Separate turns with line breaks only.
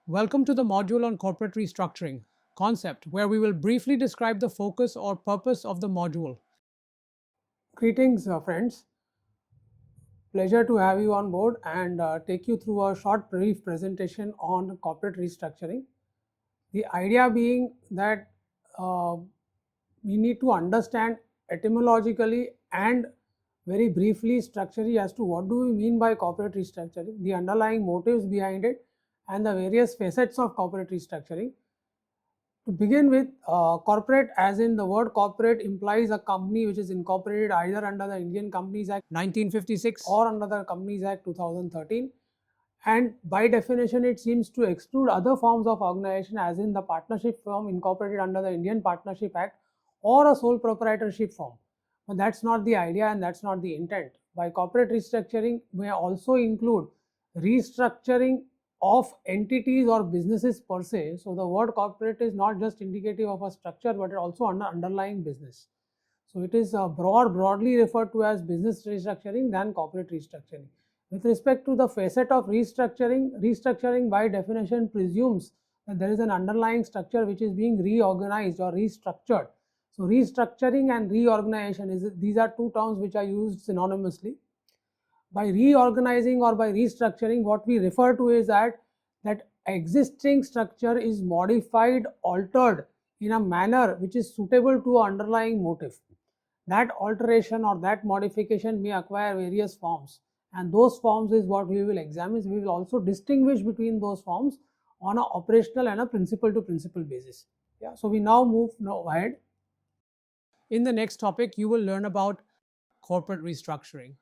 Welcome to the module on corporate restructuring concept, where we will briefly describe the focus or purpose of the module. Greetings, friends. Pleasure to have you on board and take you through a short brief presentation on corporate restructuring. The idea being that we need to understand etymologically and very briefly structurally as to what do we mean by corporate restructuring, the underlying motives behind it, and the various facets of corporate restructuring. To begin with, corporate, as in the word corporate, implies a company which is incorporated either under the Indian Companies Act 1956 or under the Companies Act 2013. And by definition, it seems to exclude other forms of organization, as in the partnership firm incorporated under the Indian Partnership Act or a sole proprietorship firm. But that's not the idea and that's not the intent. By corporate restructuring, may also include restructuring of entities or businesses per se. So the word corporate is not just indicative of a structure, but it also underlying business. So it is broadly referred to as business restructuring than corporate restructuring. With respect to the facet of restructuring by definition presumes that there is an underlying structure which is being reorganized or restructured. So restructuring and reorganization, these are two terms which are used synonymously. By reorganizing or by restructuring, what we refer to is that existing structure is modified, altered in a manner which is suitable to an underlying motive. That alteration or that modification may acquire various forms, and those forms is what we will examine. We will also distinguish between those forms on an operational and a principle to principle basis. Yeah, so we now move ahead. In the next topic, you will learn about corporate restructuring.